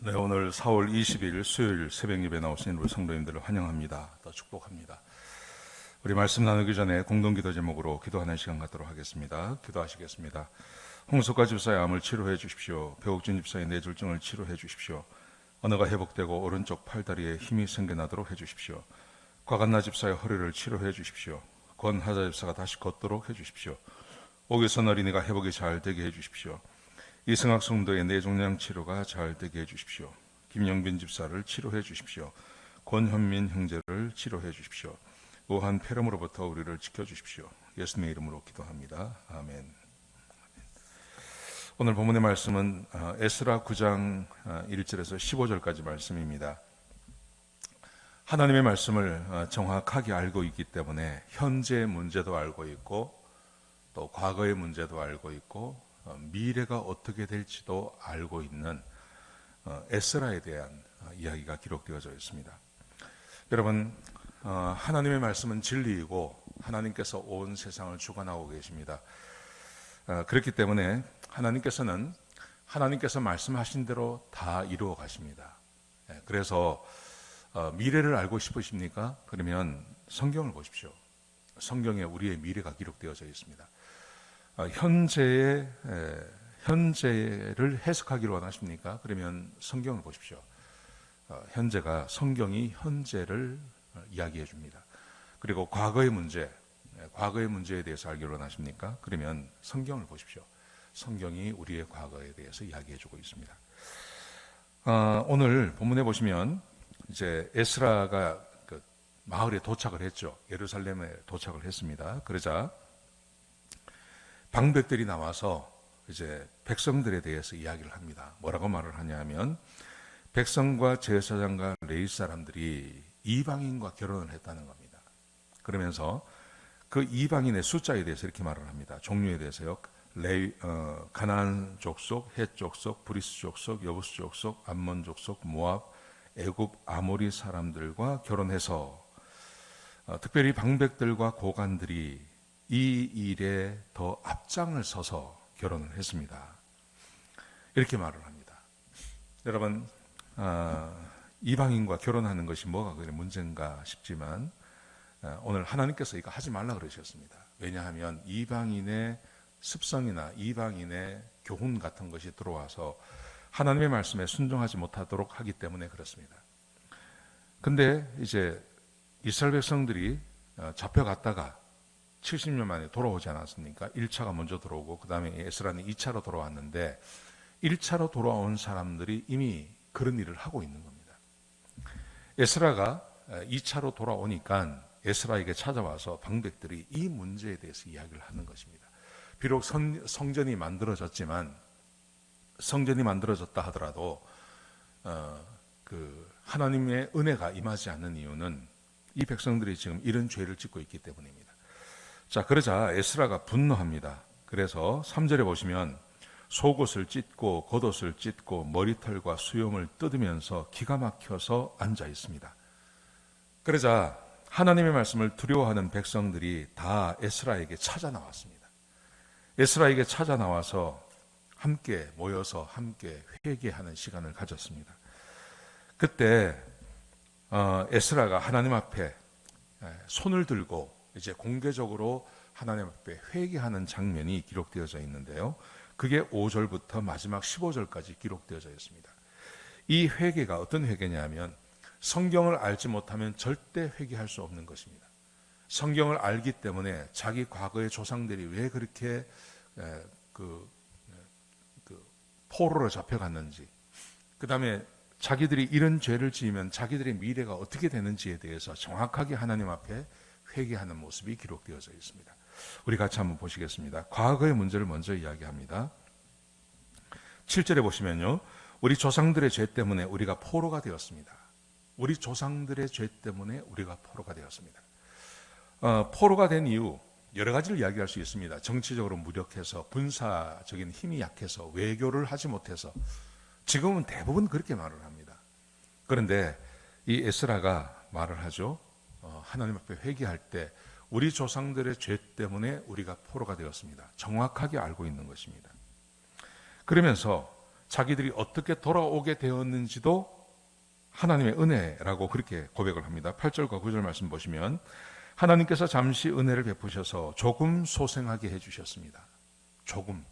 네, 오늘 4월 20일 수요일 새벽 예배 나오신 우리 성도님들을 환영합니다. 또 축복합니다. 우리 말씀 나누기 전에 공동기도 제목으로 기도하는 시간 갖도록 하겠습니다. 기도하시겠습니다. 홍석과 집사의 암을 치료해 주십시오. 배옥진 집사의 뇌졸중을 치료해 주십시오. 언어가 회복되고 오른쪽 팔다리에 힘이 생겨나도록 해 주십시오. 곽한나 집사의 허리를 치료해 주십시오. 권하자 집사가 다시 걷도록 해 주십시오. 오기선 어린이가 회복이 잘 되게 해 주십시오. 이승학 성도의 뇌종양 치료가 잘 되게 해주십시오. 김영빈 집사를 치료해 주십시오. 권현민 형제를 치료해 주십시오. 우한 폐렴으로부터 우리를 지켜주십시오. 예수님의 이름으로 기도합니다. 아멘. 오늘 본문의 말씀은 에스라 9장 1절에서 15절까지 말씀입니다. 하나님의 말씀을 정확하게 알고 있기 때문에 현재의 문제도 알고 있고 또 과거의 문제도 알고 있고 미래가 어떻게 될지도 알고 있는 에스라에 대한 이야기가 기록되어져 있습니다. 여러분, 하나님의 말씀은 진리이고 하나님께서 온 세상을 주관하고 계십니다. 그렇기 때문에 하나님께서 말씀하신 대로 다 이루어 가십니다. 그래서 미래를 알고 싶으십니까? 그러면 성경을 보십시오. 성경에 우리의 미래가 기록되어져 있습니다. 현재를 해석하기를 원하십니까? 그러면 성경을 보십시오. 성경이 현재를 이야기해 줍니다. 그리고 과거의 문제에 대해서 알기를 원하십니까? 그러면 성경을 보십시오. 성경이 우리의 과거에 대해서 이야기해 주고 있습니다. 오늘 본문에 보시면 이제 에스라가 그 마을에 도착을 했죠. 예루살렘에 도착을 했습니다. 그러자 방백들이 나와서 이제 백성들에 대해서 이야기를 합니다. 뭐라고 말을 하냐면 백성과 제사장과 레위 사람들이 이방인과 결혼을 했다는 겁니다. 그러면서 그 이방인의 숫자에 대해서 이렇게 말을 합니다. 종류에 대해서요. 가나안 족속, 헷 족속, 브리스 족속, 여부스 족속, 암몬 족속, 모압, 애굽, 아모리 사람들과 결혼해서 특별히 방백들과 고관들이 이 일에 더 앞장을 서서 결혼을 했습니다. 이렇게 말을 합니다. 여러분, 이방인과 결혼하는 것이 뭐가 그래 문제인가 싶지만 오늘 하나님께서 이거 하지 말라 그러셨습니다. 왜냐하면 이방인의 습성이나 이방인의 교훈 같은 것이 들어와서 하나님의 말씀에 순종하지 못하도록 하기 때문에 그렇습니다. 근데 이제 이스라엘 백성들이 잡혀갔다가 70년 만에 돌아오지 않았습니까? 1차가 먼저 들어오고 그 다음에 에스라는 2차로 돌아왔는데 1차로 돌아온 사람들이 이미 그런 일을 하고 있는 겁니다. 에스라가 2차로 돌아오니까 에스라에게 찾아와서 방백들이 이 문제에 대해서 이야기를 하는 것입니다. 비록 성전이 만들어졌다 하더라도 그 하나님의 은혜가 임하지 않는 이유는 이 백성들이 지금 이런 죄를 짓고 있기 때문입니다. 자, 그러자 에스라가 분노합니다. 그래서 3절에 보시면 속옷을 찢고 겉옷을 찢고 머리털과 수염을 뜯으면서 기가 막혀서 앉아 있습니다. 그러자 하나님의 말씀을 두려워하는 백성들이 다 에스라에게 찾아 나왔습니다. 에스라에게 찾아 나와서 함께 모여서 함께 회개하는 시간을 가졌습니다. 그때 에스라가 하나님 앞에 손을 들고 이제 공개적으로 하나님 앞에 회개하는 장면이 기록되어져 있는데요. 그게 5절부터 마지막 15절까지 기록되어져 있습니다. 이 회개가 어떤 회개냐면 성경을 알지 못하면 절대 회개할 수 없는 것입니다. 성경을 알기 때문에 자기 과거의 조상들이 왜 그렇게 포로로 잡혀갔는지, 그 다음에 자기들이 이런 죄를 지으면 자기들의 미래가 어떻게 되는지에 대해서 정확하게 하나님 앞에 회개하는 모습이 기록되어져 있습니다. 우리 같이 한번 보시겠습니다. 과거의 문제를 먼저 이야기합니다. 7절에 보시면요. 우리 조상들의 죄 때문에 우리가 포로가 되었습니다. 우리 조상들의 죄 때문에 우리가 포로가 되었습니다. 포로가 된 이유 여러 가지를 이야기할 수 있습니다. 정치적으로 무력해서, 군사적인 힘이 약해서, 외교를 하지 못해서, 지금은 대부분 그렇게 말을 합니다. 그런데 이 에스라가 말을 하죠. 하나님 앞에 회개할 때 우리 조상들의 죄 때문에 우리가 포로가 되었습니다. 정확하게 알고 있는 것입니다. 그러면서 자기들이 어떻게 돌아오게 되었는지도 하나님의 은혜라고 그렇게 고백을 합니다. 8절과 9절 말씀 보시면 하나님께서 잠시 은혜를 베푸셔서 조금 소생하게 해주셨습니다. 조금.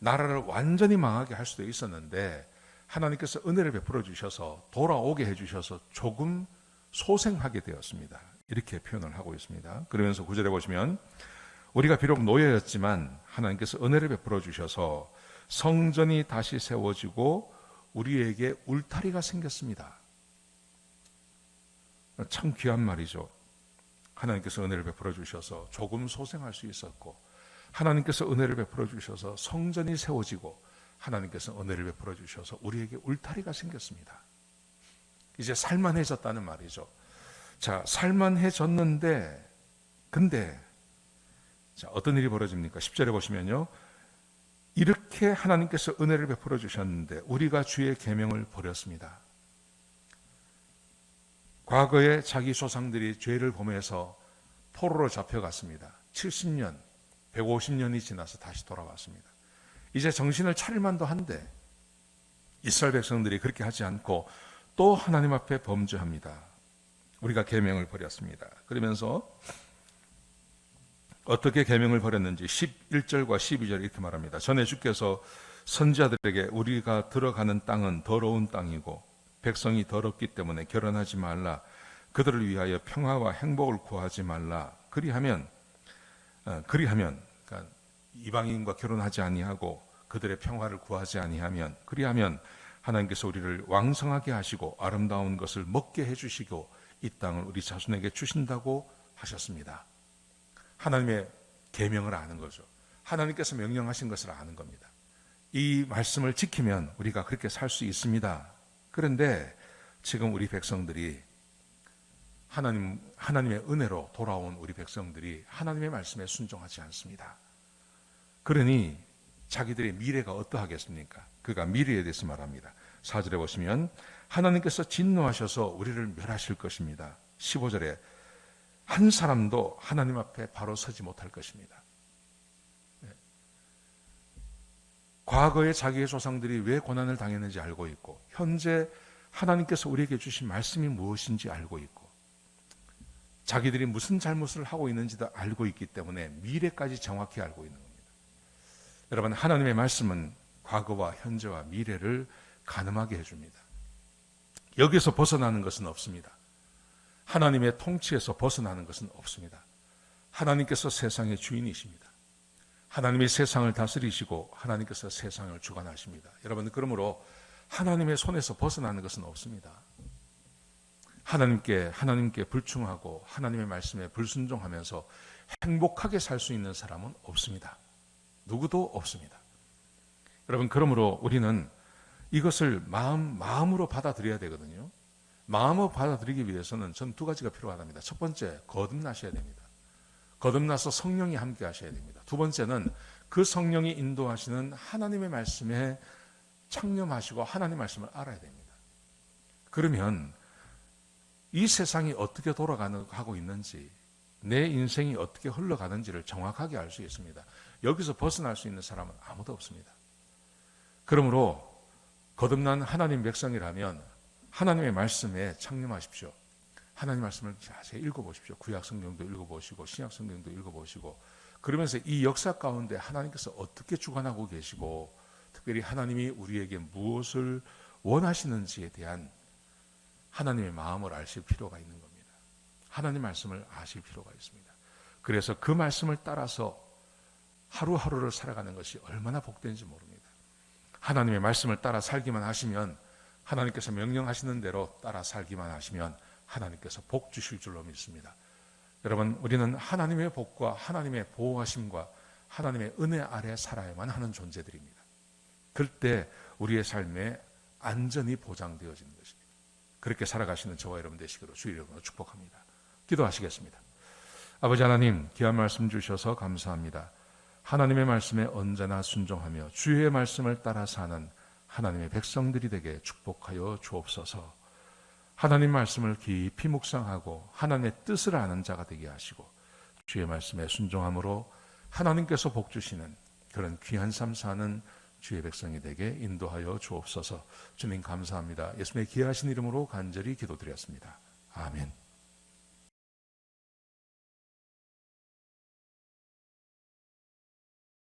나라를 완전히 망하게 할 수도 있었는데 하나님께서 은혜를 베풀어 주셔서 돌아오게 해주셔서 조금 소생하게 되었습니다. 이렇게 표현을 하고 있습니다. 그러면서 9절에 보시면 우리가 비록 노예였지만 하나님께서 은혜를 베풀어 주셔서 성전이 다시 세워지고 우리에게 울타리가 생겼습니다. 참 귀한 말이죠. 하나님께서 은혜를 베풀어 주셔서 조금 소생할 수 있었고 하나님께서 은혜를 베풀어 주셔서 성전이 세워지고 하나님께서 은혜를 베풀어 주셔서 우리에게 울타리가 생겼습니다. 이제 살만해졌다는 말이죠. 자, 살만해졌는데 근데 자, 어떤 일이 벌어집니까? 10절에 보시면요. 이렇게 하나님께서 은혜를 베풀어 주셨는데 우리가 주의 계명을 버렸습니다. 과거에 자기 조상들이 죄를 범해서 포로로 잡혀갔습니다. 70년, 150년이 지나서 다시 돌아왔습니다. 이제 정신을 차릴 만도 한데 이스라엘 백성들이 그렇게 하지 않고 또 하나님 앞에 범죄합니다. 우리가 계명을 버렸습니다. 그러면서 어떻게 계명을 버렸는지 11절과 12절 이렇게 말합니다. 전에 주께서 선지자들에게 우리가 들어가는 땅은 더러운 땅이고 백성이 더럽기 때문에 결혼하지 말라. 그들을 위하여 평화와 행복을 구하지 말라. 그리하면 그러니까 이방인과 결혼하지 아니하고 그들의 평화를 구하지 아니하면 그리하면 하나님께서 우리를 왕성하게 하시고 아름다운 것을 먹게 해주시고 이 땅을 우리 자손에게 주신다고 하셨습니다. 하나님의 계명을 아는 거죠. 하나님께서 명령하신 것을 아는 겁니다. 이 말씀을 지키면 우리가 그렇게 살 수 있습니다. 그런데 지금 우리 백성들이 하나님의 은혜로 돌아온 우리 백성들이 하나님의 말씀에 순종하지 않습니다. 그러니 자기들의 미래가 어떠하겠습니까? 그가 미래에 대해서 말합니다. 4절에 보시면 하나님께서 진노하셔서 우리를 멸하실 것입니다. 15절에 한 사람도 하나님 앞에 바로 서지 못할 것입니다. 과거에 자기의 조상들이 왜 고난을 당했는지 알고 있고 현재 하나님께서 우리에게 주신 말씀이 무엇인지 알고 있고 자기들이 무슨 잘못을 하고 있는지도 알고 있기 때문에 미래까지 정확히 알고 있는 겁니다. 여러분, 하나님의 말씀은 과거와 현재와 미래를 가늠하게 해줍니다. 여기서 벗어나는 것은 없습니다. 하나님의 통치에서 벗어나는 것은 없습니다. 하나님께서 세상의 주인이십니다. 하나님이 세상을 다스리시고 하나님께서 세상을 주관하십니다. 여러분, 그러므로 하나님의 손에서 벗어나는 것은 없습니다. 하나님께 불충하고 하나님의 말씀에 불순종하면서 행복하게 살 수 있는 사람은 없습니다. 누구도 없습니다. 여러분, 그러므로 우리는 이것을 마음으로 받아들여야 되거든요. 마음으로 받아들이기 위해서는 전 두 가지가 필요하답니다. 첫 번째, 거듭나셔야 됩니다. 거듭나서 성령이 함께 하셔야 됩니다. 두 번째는 그 성령이 인도하시는 하나님의 말씀에 창념하시고 하나님의 말씀을 알아야 됩니다. 그러면 이 세상이 어떻게 돌아가고 있는지, 내 인생이 어떻게 흘러가는지를 정확하게 알 수 있습니다. 여기서 벗어날 수 있는 사람은 아무도 없습니다. 그러므로 거듭난 하나님 백성이라면 하나님의 말씀에 창념하십시오. 하나님 말씀을 자세히 읽어보십시오. 구약 성경도 읽어보시고 신약 성경도 읽어보시고 그러면서 이 역사 가운데 하나님께서 어떻게 주관하고 계시고 특별히 하나님이 우리에게 무엇을 원하시는지에 대한 하나님의 마음을 아실 필요가 있는 겁니다. 하나님 말씀을 아실 필요가 있습니다. 그래서 그 말씀을 따라서 하루하루를 살아가는 것이 얼마나 복된지 모릅니다. 하나님의 말씀을 따라 살기만 하시면 하나님께서 명령하시는 대로 따라 살기만 하시면 하나님께서 복 주실 줄로 믿습니다. 여러분, 우리는 하나님의 복과 하나님의 보호하심과 하나님의 은혜 아래 살아야만 하는 존재들입니다. 그때 우리의 삶에 안전이 보장되어지는 것입니다. 그렇게 살아가시는 저와 여러분 되시기로 주의 이름으로 축복합니다. 기도하시겠습니다. 아버지 하나님, 귀한 말씀 주셔서 감사합니다. 하나님의 말씀에 언제나 순종하며 주의 말씀을 따라 사는 하나님의 백성들이 되게 축복하여 주옵소서. 하나님 말씀을 깊이 묵상하고 하나님의 뜻을 아는 자가 되게 하시고 주의 말씀에 순종함으로 하나님께서 복 주시는 그런 귀한 삶 사는 주의 백성이 되게 인도하여 주옵소서. 주님 감사합니다. 예수님의 귀하신 이름으로 간절히 기도드렸습니다. 아멘.